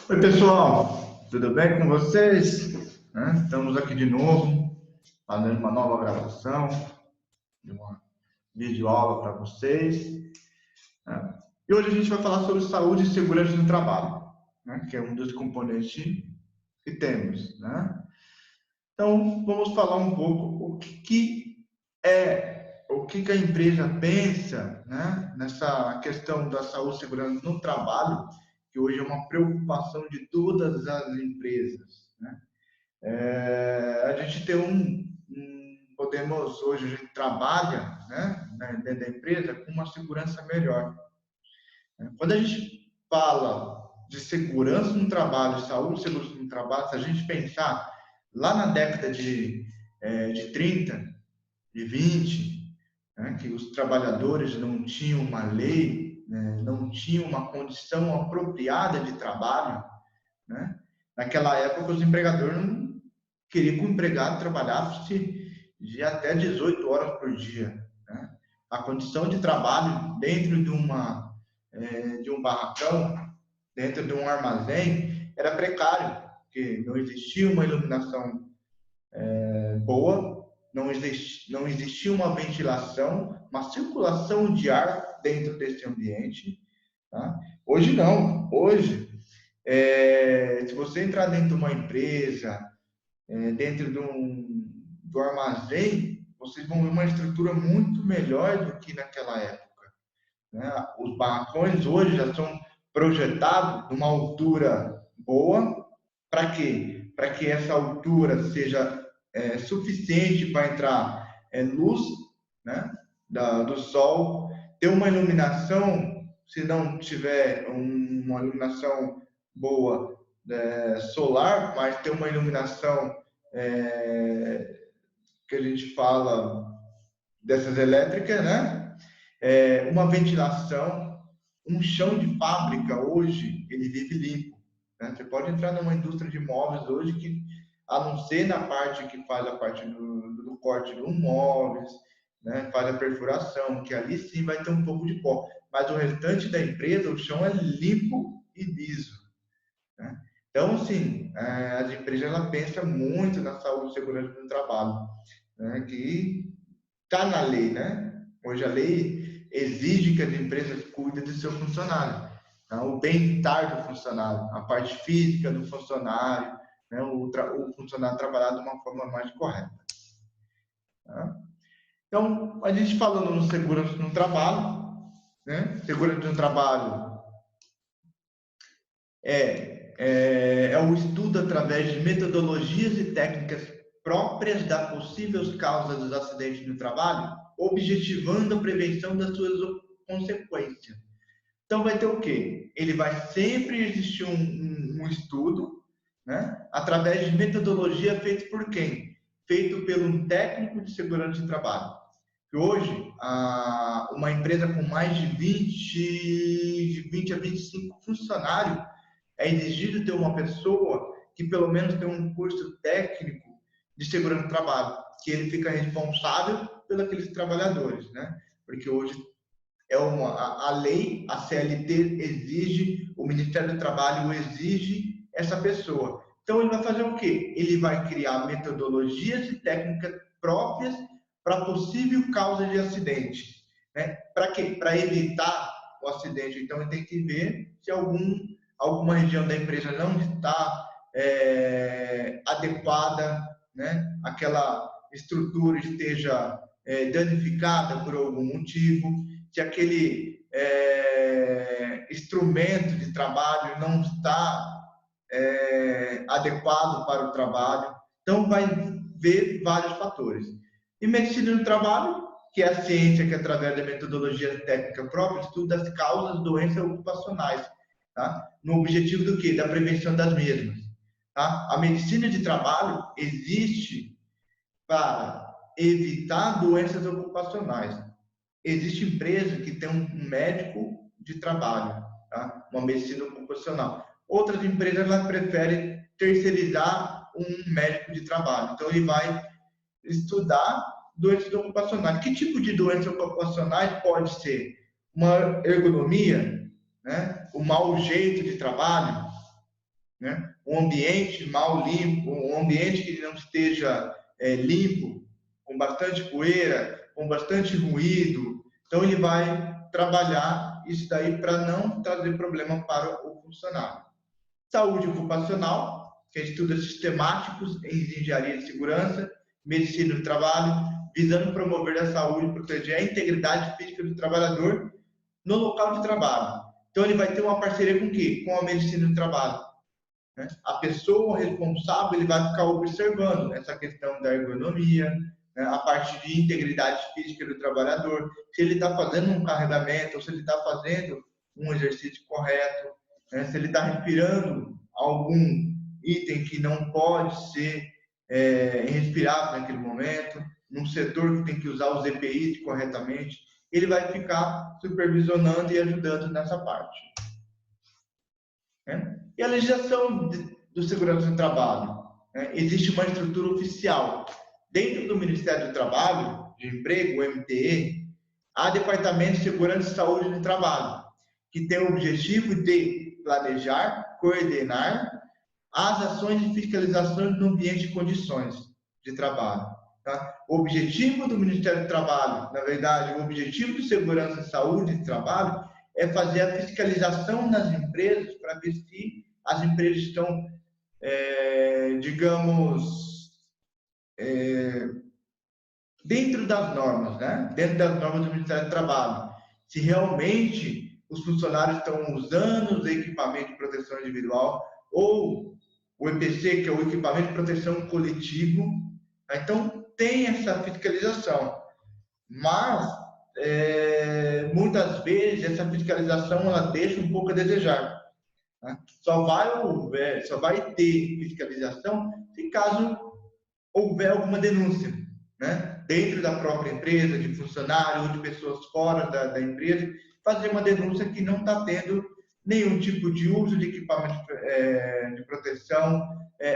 Oi, pessoal, tudo bem com vocês? Estamos aqui de novo, fazendo uma nova gravação de uma videoaula para vocês. né? E hoje a gente vai falar sobre saúde e segurança no trabalho, que é um dos componentes que temos. Então, vamos falar um pouco o que a empresa pensa, nessa questão da saúde e segurança no trabalho, que hoje é uma preocupação de todas as empresas. A gente tem podemos hoje a gente trabalha, dentro da empresa com uma segurança melhor. Quando a gente fala de segurança no trabalho, saúde e segurança no trabalho, se a gente pensar lá na década de 30, de 20, que os trabalhadores não tinham uma lei, não tinham uma condição apropriada de trabalho, né? Naquela época, os empregadores não queriam que o empregado trabalhasse de até 18 horas por dia. A condição de trabalho dentro de um barracão, dentro de um armazém, era precário, porque não existia uma iluminação boa, não existia uma ventilação, uma circulação de ar dentro desse ambiente. Tá? Hoje não. Hoje, se você entrar dentro de uma empresa, dentro do armazém, vocês vão ver uma estrutura muito melhor do que naquela época. Os barracões hoje já são projetados de uma altura boa. Para quê? Para que essa altura seja suficiente para entrar luz, do sol, ter uma iluminação, se não tiver uma iluminação boa solar, mas ter uma iluminação que a gente fala dessas elétricas, uma ventilação, um chão de fábrica hoje, ele vive limpo. Você pode entrar numa indústria de móveis hoje que, a não ser na parte que faz a parte do corte dos móveis, faz a perfuração, que ali sim vai ter um pouco de pó. Mas o restante da empresa, o chão é limpo e liso. Então, assim, as empresas ela pensa muito na saúde e segurança do trabalho, que está na lei, Hoje a lei exige que as empresas cuidem do seu funcionário, o bem-estar do funcionário, a parte física do funcionário, o funcionário trabalhar de uma forma mais correta. Então, a gente falando no segurança no trabalho, segurança no trabalho é o estudo através de metodologias e técnicas próprias das possíveis causas dos acidentes no trabalho, objetivando a prevenção das suas consequências. Então, vai ter o quê? Ele vai sempre existir um estudo, através de metodologia feita por quem? Feito por um técnico de segurança de trabalho. Que hoje, uma empresa com mais de 20 a 25 funcionários, é exigido ter uma pessoa que pelo menos tem um curso técnico de segurança do trabalho, que ele fica responsável pelos aqueles trabalhadores, Porque hoje a lei, a CLT exige, o Ministério do Trabalho exige essa pessoa. Então ele vai fazer o quê? Ele vai criar metodologias e técnicas próprias para possível causa de acidente, Para quê? Para evitar o acidente. Então ele tem que ver se alguma região da empresa não está adequada, aquela estrutura esteja danificada por algum motivo, se aquele instrumento de trabalho não está adequado para o trabalho. Então, vai ver vários fatores. E medicina do trabalho, que é a ciência que, através da metodologia técnica própria, estuda as causas de doenças ocupacionais, no objetivo do quê? Da prevenção das mesmas. A medicina de trabalho existe para evitar doenças ocupacionais. Existe empresa que tem um médico de trabalho, uma medicina ocupacional. Outras empresas elas preferem terceirizar um médico de trabalho. Então, ele vai estudar doenças ocupacionais. Que tipo de doenças ocupacionais pode ser? Uma ergonomia, um mau jeito de trabalho, né? Um ambiente mal limpo, um ambiente que não esteja limpo, com bastante poeira, com bastante ruído. Então, ele vai trabalhar isso daí para não trazer problema para o funcionário. Saúde ocupacional, que é estudos sistemáticos em engenharia de segurança, medicina do trabalho, visando promover a saúde e proteger a integridade física do trabalhador no local de trabalho. Então, ele vai ter uma parceria com o quê? Com a medicina do trabalho. Né? A pessoa responsável ele vai ficar observando essa questão da ergonomia, né? A parte de integridade física do trabalhador, se ele está fazendo um carregamento, ou se ele está fazendo um exercício correto, né? Se ele está respirando algum item que não pode ser respirado naquele momento, num setor que tem que usar os EPIs corretamente, ele vai ficar supervisionando e ajudando nessa parte. Né? E a legislação do segurança do trabalho? Né? Existe uma estrutura oficial. Dentro do Ministério do Trabalho, de Emprego, o MTE, há Departamento de Segurança e Saúde no Trabalho, que tem o objetivo de planejar, coordenar as ações de fiscalização no ambiente de condições de trabalho. Tá? O objetivo do Ministério do Trabalho, na verdade, o objetivo de segurança e saúde de trabalho é fazer a fiscalização nas empresas para ver se as empresas estão, digamos, dentro das normas, né? Dentro das normas do Ministério do Trabalho. Se realmente os funcionários estão usando os equipamentos de proteção individual ou o EPC, que é o equipamento de proteção coletivo. Então, tem essa fiscalização. Mas, muitas vezes, essa fiscalização ela deixa um pouco a desejar. Né? Só vai ter fiscalização se caso houver alguma denúncia, né? Dentro da própria empresa, de funcionário ou de pessoas fora da empresa, fazer uma denúncia que não está tendo nenhum tipo de uso de equipamento de proteção,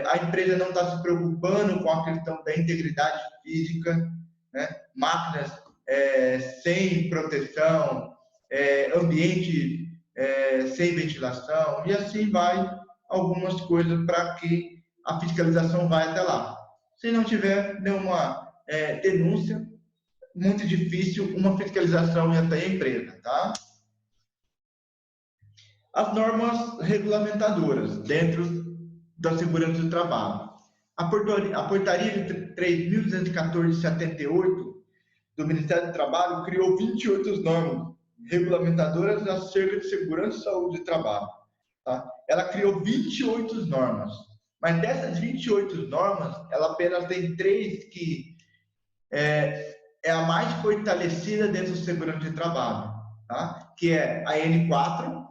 a empresa não está se preocupando com a questão da integridade física, né? Máquinas sem proteção, ambiente sem ventilação, e assim vai algumas coisas para que a fiscalização vá até lá. Se não tiver nenhuma denúncia, muito difícil uma fiscalização ir até a empresa, tá? As normas regulamentadoras dentro da segurança do trabalho. A portaria de 3.214 de 78 do Ministério do Trabalho criou 28 normas regulamentadoras acerca de segurança e saúde do trabalho. Tá? Ela criou 28 normas, mas dessas 28 normas, ela apenas tem 3 que é a mais fortalecida dentro do segurança de trabalho, tá? Que é a N4,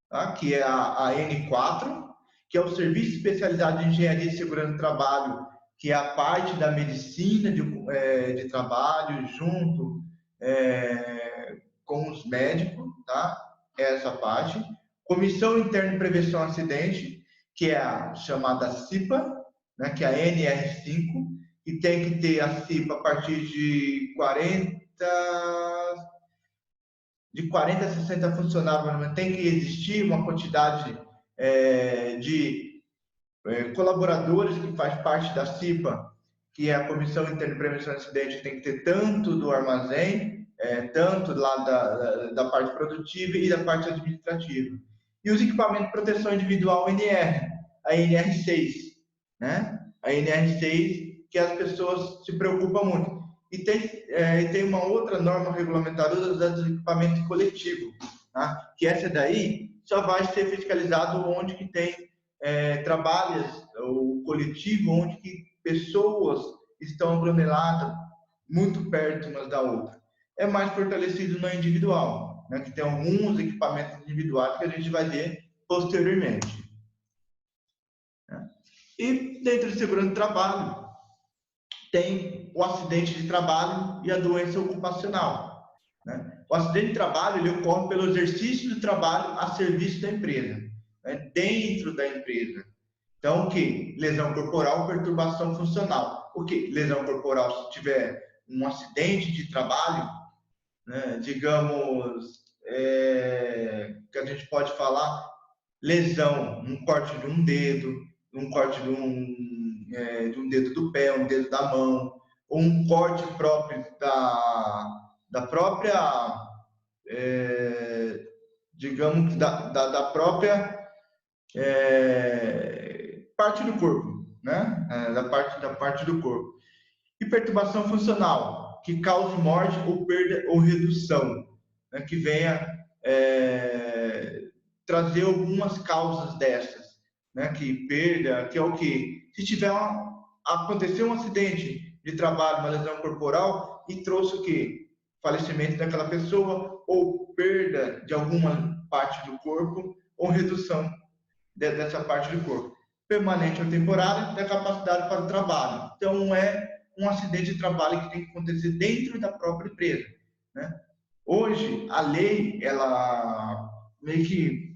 tá? Que é a N4, que é o Serviço Especializado de Engenharia e Segurança do Trabalho, que é a parte da medicina de trabalho junto com os médicos, tá? Essa parte. Comissão Interna de Prevenção ao Acidente, que é a chamada CIPA, né? Que é a NR5, e tem que ter a CIPA a partir de 40 a 60 funcionários, tem que existir uma quantidade de colaboradores que faz parte da CIPA, que é a Comissão Interna de Prevenção de Acidente, tem que ter tanto do armazém, tanto lá da parte produtiva e da parte administrativa. E os equipamentos de proteção individual NR, a NR6, né? A NR6, que as pessoas se preocupam muito. E tem uma outra norma regulamentadora dos equipamentos coletivos, tá? Que essa daí só vai ser fiscalizado onde que tem trabalhos, o coletivo, onde que pessoas estão aglomeradas muito perto umas da outra. É mais fortalecido no individual, né? Que tem alguns equipamentos individuais que a gente vai ver posteriormente. Né? E dentro de segurança do trabalho, tem o acidente de trabalho e a doença ocupacional. Né? O acidente de trabalho ele ocorre pelo exercício do trabalho a serviço da empresa, né? Dentro da empresa. Então, o que? Lesão corporal, perturbação funcional. O que? Lesão corporal, se tiver um acidente de trabalho, né? Digamos, que a gente pode falar lesão, um corte de um dedo, um corte de um dedo do pé, um dedo da mão, ou um corte próprio da própria, digamos, da própria parte do corpo, né? Da parte do corpo. E perturbação funcional, que cause morte ou perda ou redução, né? Que venha trazer algumas causas dessas, né? Que perda, que é o quê? Se tiver aconteceu um acidente de trabalho, uma lesão corporal e trouxe o quê? Falecimento daquela pessoa ou perda de alguma parte do corpo ou redução dessa parte do corpo, permanente ou temporária, da capacidade para o trabalho. Então, é um acidente de trabalho que tem que acontecer dentro da própria empresa, né? Hoje, a lei, ela meio que,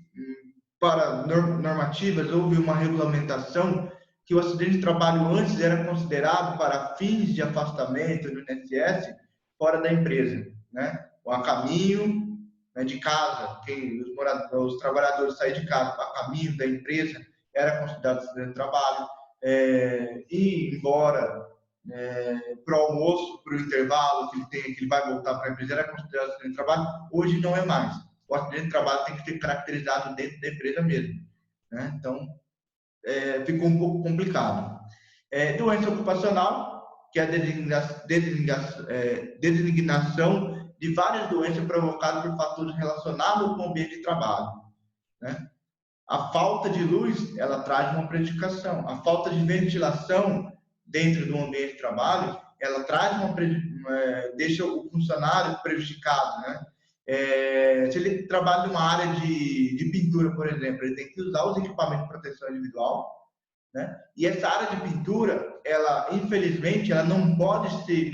para normativas, houve uma regulamentação que o acidente de trabalho antes era considerado para fins de afastamento do INSS fora da empresa, né? Ou a caminho, né, de casa, os trabalhadores saírem de casa a caminho da empresa, era considerado acidente de trabalho, e embora para o almoço, para o intervalo que ele tem, que ele vai voltar para a empresa, era considerado acidente de trabalho, hoje não é mais. O acidente de trabalho tem que ser caracterizado dentro da empresa mesmo, né? Então, ficou um pouco complicado. Doença ocupacional, que é a designação de várias doenças provocadas por fatores relacionados com o ambiente de trabalho, né? A falta de luz, ela traz uma prejudicação. A falta de ventilação dentro do ambiente de trabalho, ela traz deixa o funcionário prejudicado, né? Se ele trabalha numa área de pintura, por exemplo, ele tem que usar os equipamentos de proteção individual, né? E essa área de pintura, ela, infelizmente, ela não pode ter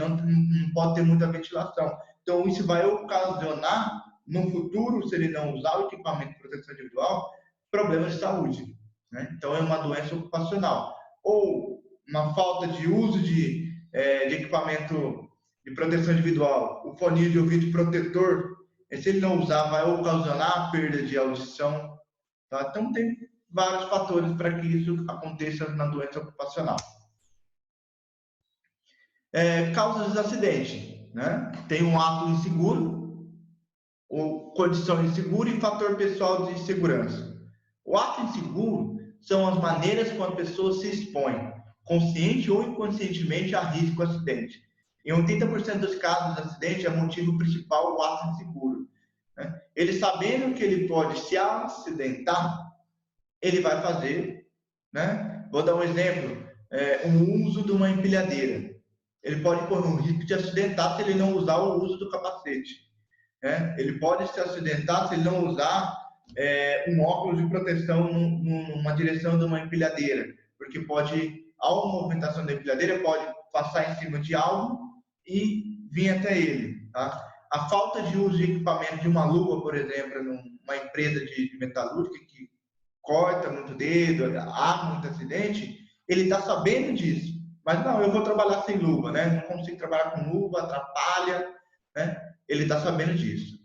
muita ventilação. Então, isso vai ocasionar, no futuro, se ele não usar o equipamento de proteção individual, problemas de saúde, né? Então, é uma doença ocupacional. Ou uma falta de uso de equipamento de proteção individual, o fone de ouvido protetor, se ele não usar, vai ocasionar perda de audição, tá? Então, tem vários fatores para que isso aconteça na doença ocupacional. Causas de acidente, né? Tem um ato inseguro, ou condição insegura e fator pessoal de segurança. O ato inseguro são as maneiras como a pessoa se expõe, consciente ou inconscientemente, a risco de acidente. Em 80% dos casos de acidente, é motivo principal o ato inseguro, né? Ele sabendo que ele pode se acidentar, ele vai fazer, né? Vou dar um exemplo, um uso de uma empilhadeira. Ele pode correr um risco de acidentar se ele não usar o uso do capacete, né? Ele pode se acidentar se ele não usar um óculos de proteção numa direção de uma empilhadeira, porque pode, ao movimentação da empilhadeira, pode passar em cima de algo e vir até ele, tá? A falta de uso de equipamento de uma luva, por exemplo, numa empresa de metalúrgica que corta muito dedo, há muito acidente, ele está sabendo disso. Mas não, eu vou trabalhar sem luva, né? Não consigo trabalhar com luva, atrapalha, né? Ele está sabendo disso.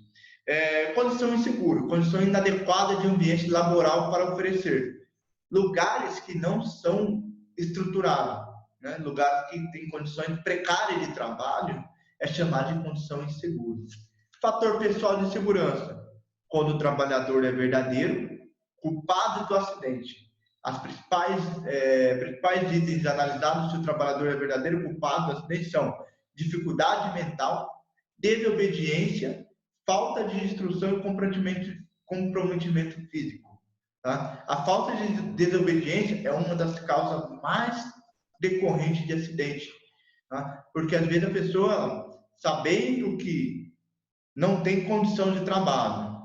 Condição insegura, condição inadequada de ambiente laboral para oferecer. Lugares que não são estruturados, né? Lugares que têm condições precárias de trabalho, é chamado de condição insegura. Fator pessoal de segurança, quando o trabalhador é verdadeiro, culpado do acidente. As principais itens analisados se o trabalhador é verdadeiro culpado do acidente são dificuldade mental, desobediência, falta de instrução e comprometimento físico, tá? A falta de desobediência é uma das causas mais decorrentes de acidente, tá? Porque às vezes a pessoa, sabendo que não tem condição de trabalho,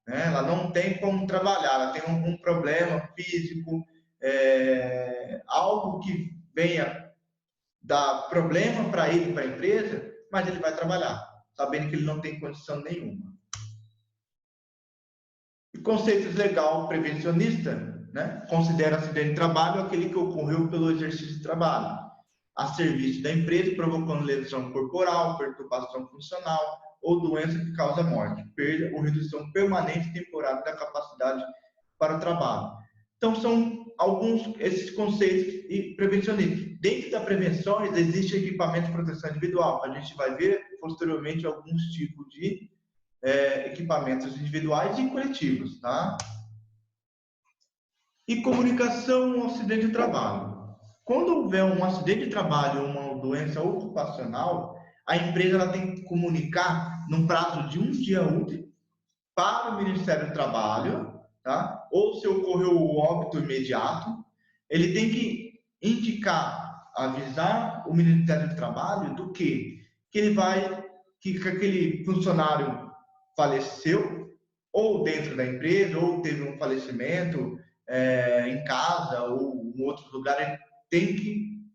né? Ela não tem como trabalhar, ela tem algum problema físico, algo que venha dar problema para ele, para a empresa, mas ele vai trabalhar, sabendo que ele não tem condição nenhuma. E conceitos legal prevencionista, né? Considera acidente de trabalho aquele que ocorreu pelo exercício de trabalho, a serviço da empresa, provocando lesão corporal, perturbação funcional ou doença que causa morte, perda ou redução permanente e temporária da capacidade para o trabalho. Então, são alguns esses conceitos prevencionistas. Dentro da prevenção, existe equipamento de proteção individual. A gente vai ver posteriormente alguns tipos de equipamentos individuais e coletivos, tá? E comunicação no acidente de trabalho. Quando houver um acidente de trabalho ou uma doença ocupacional, a empresa ela tem que comunicar num prazo de 1 dia útil para o Ministério do Trabalho, tá? Ou se ocorreu o óbito imediato, ele tem que indicar, avisar o Ministério do Trabalho do que ele vai, que aquele funcionário faleceu, ou dentro da empresa, ou teve um falecimento em casa, ou em outro lugar, ele tem que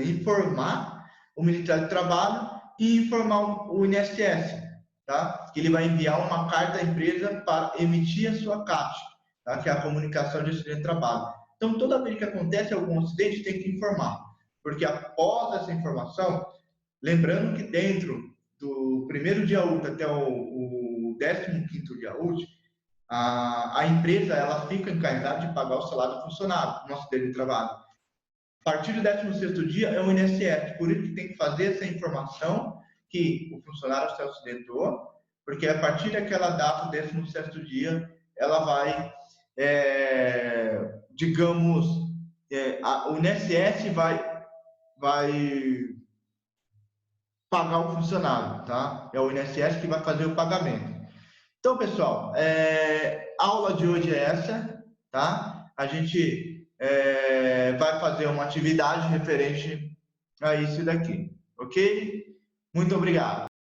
informar o Ministério do Trabalho e informar o INSS, tá? Que ele vai enviar uma carta à empresa para emitir a sua CAT, tá? Que é a comunicação de acidente de trabalho. Então, toda vez que acontece algum acidente, tem que informar, porque após essa informação, lembrando que dentro do primeiro dia útil até o 15º dia útil, a empresa ela fica encarregada de pagar o salário do funcionário no acidente de trabalho. A partir do 16º dia é o INSS, por isso que tem que fazer essa informação que o funcionário se acidentou, porque a partir daquela data, o 16º dia, ela vai, digamos, o INSS vai pagar o funcionário, tá? É o INSS que vai fazer o pagamento. Então, pessoal, a aula de hoje é essa, tá? A gente vai fazer uma atividade referente a isso daqui, ok? Muito obrigado.